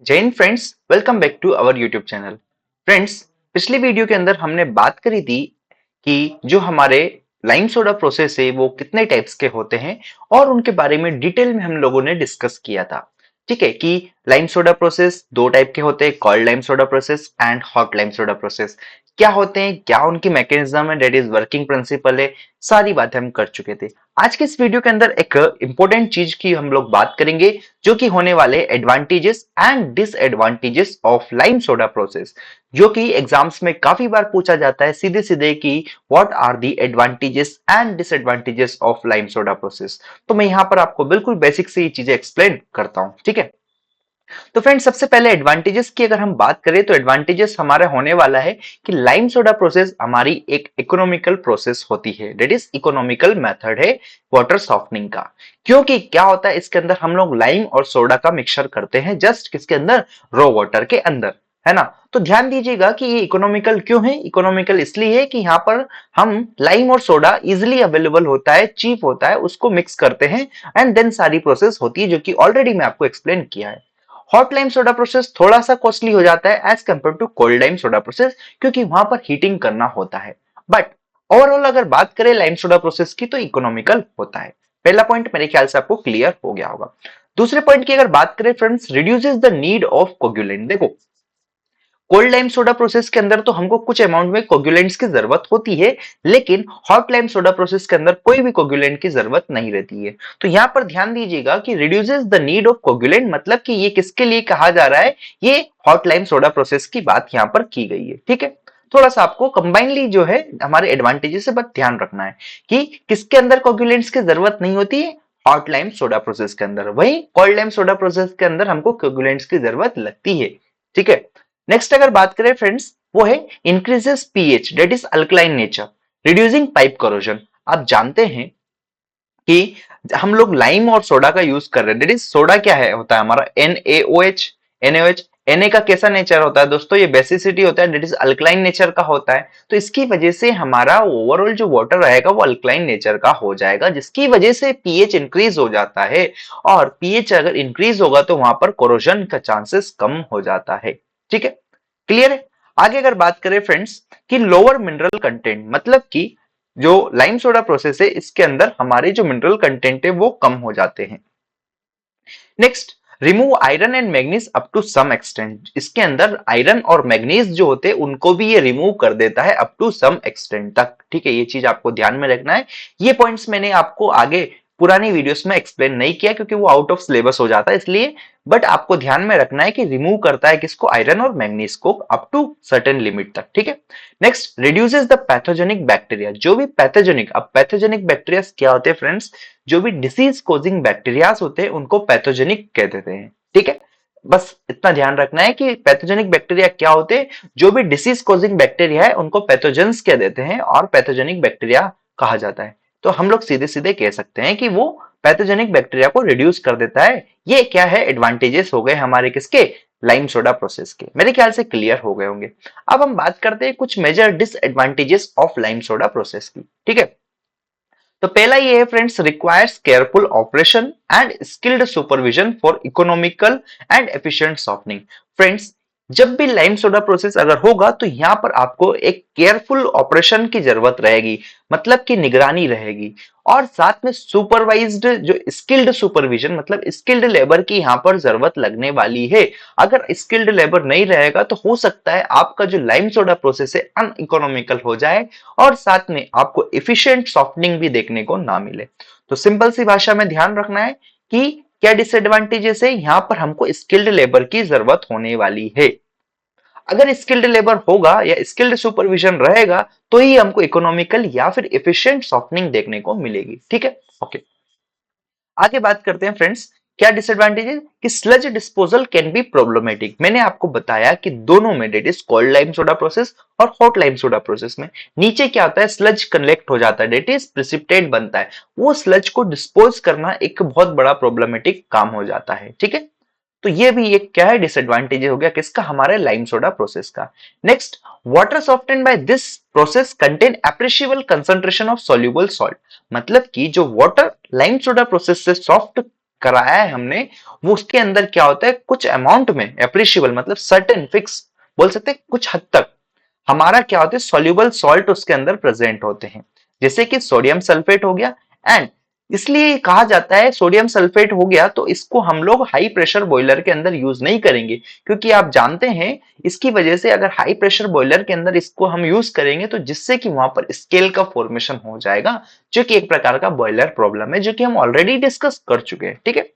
जय Hind friends, welcome back to our YouTube channel. Friends, पिछली video के अंदर हमने बात करी थी कि जो हमारे लाइम सोडा प्रोसेस है वो कितने टाइप्स के होते हैं और उनके बारे में डिटेल में हम लोगों ने डिस्कस किया था। ठीक है कि लाइम सोडा प्रोसेस दो टाइप के होते हैं, cold lime soda process and hot lime soda process. क्या होते हैं, क्या उनकी मैकेनिज्म है, डेट इज वर्किंग प्रिंसिपल है, सारी बातें हम कर चुके थे। आज के इस वीडियो के अंदर एक इंपॉर्टेंट चीज की हम लोग बात करेंगे, जो कि होने वाले advantages and disadvantages of lime soda process, जो कि एग्जाम्स में काफी बार पूछा जाता है सीधे सीधे कि what are the advantages and disadvantages of lime soda process. तो मैं यहां पर आपको बिल्कुल बेसिक से ये चीजें एक्सप्लेन करता हूं। ठीक है, तो फ्रेंड्स, सबसे पहले एडवांटेजेस की अगर हम बात करें तो एडवांटेजेस हमारा होने वाला है कि लाइम सोडा प्रोसेस हमारी एक इकोनॉमिकल प्रोसेस होती है, दैट इज इकोनॉमिकल मेथड है वाटर सॉफ्टनिंग का। क्योंकि क्या होता है, इसके अंदर हम लोग लाइम और सोडा का मिक्सचर करते हैं, जस्ट किसके अंदर, रो वाटर के अंदर, है ना। तो ध्यान दीजिएगा कि ये इकोनॉमिकल क्यों है। इकोनॉमिकल इसलिए है कि यहाँ पर हम लाइम और सोडा इजिली अवेलेबल होता है, चीप होता है, उसको मिक्स करते हैं एंड देन सारी प्रोसेस होती है, जो कि ऑलरेडी मैं आपको एक्सप्लेन किया है। हॉट लाइम सोडा प्रोसेस थोड़ा सा कॉस्टली हो जाता है as compare to cold lime soda process, क्योंकि वहां पर हीटिंग करना होता है। बट ओवरऑल अगर बात करें लाइम सोडा प्रोसेस की, तो इकोनॉमिकल होता है। पहला पॉइंट मेरे ख्याल से आपको क्लियर हो गया होगा। दूसरे पॉइंट की अगर बात करें friends, reduces the need of coagulant. देखो, कोल्ड लाइम सोडा प्रोसेस के अंदर तो हमको कुछ अमाउंट में कोगुलेंट्स की जरूरत होती है, लेकिन हॉट लाइम सोडा प्रोसेस के अंदर कोई भी कोगुलेंट की जरूरत नहीं रहती है। तो यहां पर ध्यान दीजिएगा कि reduces the need of coagulant, मतलब कि ये किसके लिए कहा जा रहा है, ये हॉट लाइम सोडा प्रोसेस की बात यहां पर की गई है। ठीक है, थोड़ा सा आपको कंबाइनली जो है हमारे एडवांटेजेस से बस ध्यान रखना है कि किसके अंदर कोगुलेंट्स की जरूरत नहीं होती है, हॉट लाइम सोडा प्रोसेस के अंदर। वहीं कोल्ड लाइम सोडा प्रोसेस के अंदर हमको कोगुलेंट्स की जरूरत लगती है। ठीक है, नेक्स्ट अगर बात करें फ्रेंड्स, वो है increases pH, that is alkaline nature, reducing pipe corrosion. आप जानते हैं कि हम लोग लाइम और सोडा का यूज कर रहे हैं, दैट इज सोडा क्या है, होता है हमारा NaOH। NaOH, Na का कैसा नेचर होता है दोस्तों, ये बेसिसिटी होता है, दैट इज अल्कलाइन नेचर का होता है। तो इसकी वजह से हमारा ओवरऑल जो वाटर रहेगा वो अल्कलाइन नेचर का हो जाएगा, जिसकी वजह से पीएच इंक्रीज हो जाता है। और पीएच अगर इंक्रीज होगा तो वहां पर कोरोजन का चांसेस कम हो जाता है। ठीक है, क्लियर है। आगे अगर बात करें फ्रेंड्स कि लोअर मिनरल कंटेंट, मतलब कि जो लाइम सोडा प्रोसेस है इसके अंदर हमारे जो मिनरल कंटेंट है वो कम हो जाते हैं। Next, remove iron and manganese up to some extent. इसके अंदर आयरन और मैग्नीज जो होते हैं उनको भी ये रिमूव कर देता है अप टू सम एक्सटेंट तक। ठीक है, ये चीज आपको ध्यान में रखना है। ये पॉइंट्स मैंने आपको आगे पुरानी वीडियोस में एक्सप्लेन नहीं किया, क्योंकि वो आउट ऑफ सिलेबस हो जाता है इसलिए। बट आपको ध्यान में रखना है कि रिमूव करता है किसको, आयरन और मैग्नीज को अप टू सर्टेन लिमिट तक। ठीक है, next, reduces the pathogenic bacteria. जो भी पैथोजेनिक, अब पैथोजेनिक बैक्टीरिया क्या होते हैं फ्रेंड्स, जो भी डिसीज कोजिंग बैक्टीरियाज होते हैं उनको पैथोजेनिक कह देते हैं। ठीक है, बस इतना ध्यान रखना है कि पैथोजेनिक बैक्टीरिया क्या होते हैं। जो भी डिसीज कोजिंग बैक्टीरिया है उनको पैथोजेंस कह देते हैं और पैथोजेनिक बैक्टीरिया कहा जाता है। तो हम लोग सीधे सीधे कह सकते हैं कि वो पैथोजेनिक बैक्टीरिया को रिड्यूस कर देता है। ये क्या है, एडवांटेजेस हो गए हमारे किसके, लाइम सोडा प्रोसेस के। मेरे ख्याल से क्लियर हो गए होंगे। अब हम बात करते हैं कुछ major disadvantages of lime soda process की। ठीक है, तो पहला ये है friends, requires careful operation and skilled supervision for economical and efficient softening. Friends, जब भी लाइम सोडा प्रोसेस अगर होगा तो यहां पर आपको एक केयरफुल ऑपरेशन की जरूरत रहेगी, मतलब कि निगरानी रहेगी। और साथ में सुपरवाइज्ड जो स्किल्ड सुपरविजन, मतलब स्किल्ड लेबर की यहां पर जरूरत लगने वाली है। अगर स्किल्ड लेबर नहीं रहेगा तो हो सकता है आपका जो लाइम सोडा प्रोसेस है अनइकोनॉमिकल हो जाए और साथ में आपको एफिशिएंट सॉफ्टनिंग भी देखने को ना मिले। तो सिंपल सी भाषा में ध्यान रखना है कि क्या डिसएडवांटेजेस है, यहां पर हमको स्किल्ड लेबर की जरूरत होने वाली है। अगर स्किल्ड लेबर होगा या स्किल्ड सुपरविजन रहेगा तो ही हमको इकोनॉमिकल या फिर एफिशिएंट सॉफ्टनिंग देखने को मिलेगी। ठीक है, ओके। आगे बात करते हैं फ्रेंड्स, क्या डिसएडवांटेज है कि sludge disposal can be problematic. मैंने आपको बताया कि दोनों में, that is cold lime soda process और हॉट लाइम सोडा प्रोसेस में, नीचे क्या होता है, स्लज कलेक्ट हो जाता है, डेट इज प्रिसिपिटेट बनता है। वो स्लज को डिस्पोज करना एक बहुत बड़ा प्रॉब्लमेटिक काम हो जाता है। ठीक है, तो ये भी एक क्या है, डिसएडवांटेज हो गया किसका, हमारे लाइम सोडा प्रोसेस का। Next, water softened by this process contain appreciable concentration of soluble salt. मतलब कि जो वाटर लाइम सोडा प्रोसेस से सॉफ्ट कराया है हमने, वो उसके अंदर क्या होता है, कुछ अमाउंट में एप्रिशिएबल मतलब सर्टेन फिक्स बोल सकते हैं, कुछ हद तक हमारा क्या होता है सॉल्युबल सॉल्ट उसके अंदर प्रेजेंट होते हैं, जैसे कि सोडियम सल्फेट हो गया। एंड इसलिए कहा जाता है सोडियम सल्फेट हो गया तो इसको हम लोग हाई प्रेशर बॉयलर के अंदर यूज नहीं करेंगे, क्योंकि आप जानते हैं इसकी वजह से अगर हाई प्रेशर बॉयलर के अंदर इसको हम यूज करेंगे तो जिससे कि वहां पर स्केल का फॉर्मेशन हो जाएगा, जो कि एक प्रकार का बॉयलर प्रॉब्लम है, जो कि हम ऑलरेडी डिस्कस कर चुके हैं। ठीक है,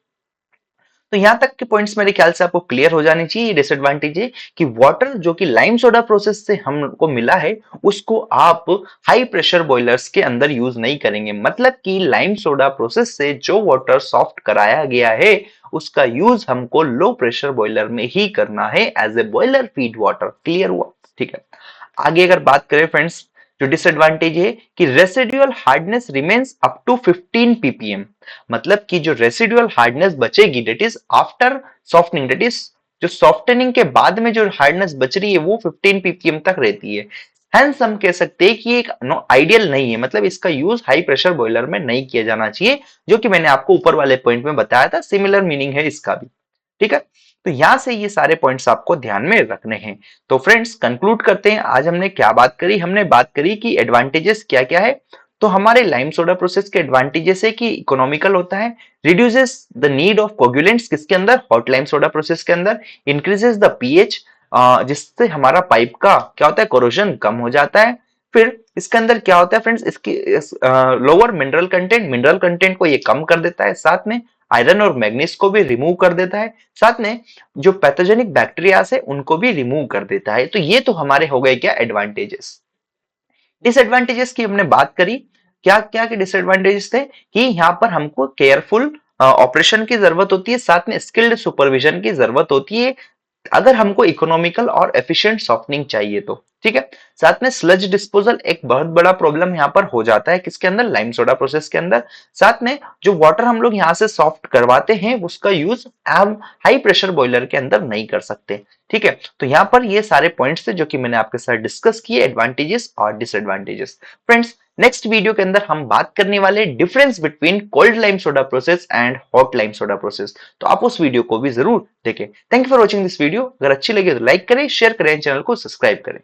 तो यहां तक के पॉइंट्स मेरे ख्याल से आपको क्लियर हो जाने चाहिए। डिसएडवांटेज है कि वाटर जो कि लाइम सोडा प्रोसेस से हमको मिला है उसको आप हाई प्रेशर बॉयलर्स के अंदर यूज नहीं करेंगे, मतलब कि लाइम सोडा प्रोसेस से जो वाटर सॉफ्ट कराया गया है उसका यूज हमको लो प्रेशर बॉयलर में ही करना है as a boiler feed water. Clear हुआ? ठीक है, आगे अगर बात करें फ्रेंड्स, जो डिसएडवांटेज है कि residual hardness remains up to 15 ppm, मतलब कि जो रेसिडुअल हार्डनेस बचेगी that is after softening, that is जो सॉफ्टनिंग के बाद में जो हार्डनेस बच रही है वो 15 ppm तक रहती है। हेंस हम कह सकते हैं कि एक आइडियल नहीं है, मतलब इसका यूज हाई प्रेशर बॉयलर में नहीं किया जाना चाहिए, जो कि मैंने आपको ऊपर वाले पॉइंट में बताया था, सिमिलर मीनिंग है इसका भी। ठीक है, तो यहां से ये सारे पॉइंट्स आपको ध्यान में रखने हैं। तो फ्रेंड्स कंक्लूड करते हैं, आज हमने क्या बात करी, हमने बात करी कि एडवांटेजेस क्या क्या है। तो हमारे लाइम सोडा प्रोसेस के एडवांटेजेस है कि इकोनॉमिकल होता है, reduces the need of coagulants किसके अंदर, हॉट लाइम सोडा प्रोसेस के अंदर, इंक्रीजेस द पीएच जिससे हमारा पाइप का क्या होता है कोरोजन कम हो जाता है। फिर इसके अंदर क्या होता है फ्रेंड्स, इसकी लोअर मिनरल कंटेंट को ये कम कर देता है, साथ में आयरन और मैग्नीज को भी रिमूव कर देता है, साथ में जो पैथोजेनिक बैक्टीरिया है उनको भी रिमूव कर देता है। तो ये तो हमारे हो गए क्या एडवांटेजेस। डिसएडवांटेजेस की हमने बात करी, क्या क्या के डिसएडवांटेजेस थे कि यहाँ पर हमको केयरफुल ऑपरेशन की जरूरत होती है, साथ में स्किल्ड सुपरविजन की जरूरत होती है अगर हमको इकोनॉमिकल और एफिशिएंट सॉफ्टनिंग चाहिए तो। ठीक है, साथ में स्लज डिस्पोजल एक बहुत बड़ा प्रॉब्लम यहाँ पर हो जाता है किसके अंदर, लाइम सोडा प्रोसेस के अंदर। साथ में जो वाटर हम लोग यहाँ से सॉफ्ट करवाते हैं उसका यूज हम हाई प्रेशर बॉयलर के अंदर नहीं कर सकते। ठीक है, तो यहाँ पर ये सारे पॉइंट्स थे जो कि मैंने आपके साथ डिस्कस किए, एडवांटेजेस और डिसएडवांटेजेस। फ्रेंड्स नेक्स्ट वीडियो के अंदर हम बात करने वाले difference between cold lime soda process and hot lime soda process, तो आप उस वीडियो को भी जरूर देखें। Thank you for watching this video. अगर अच्छी लगे तो लाइक करें, शेयर करें, चैनल को सब्सक्राइब करें।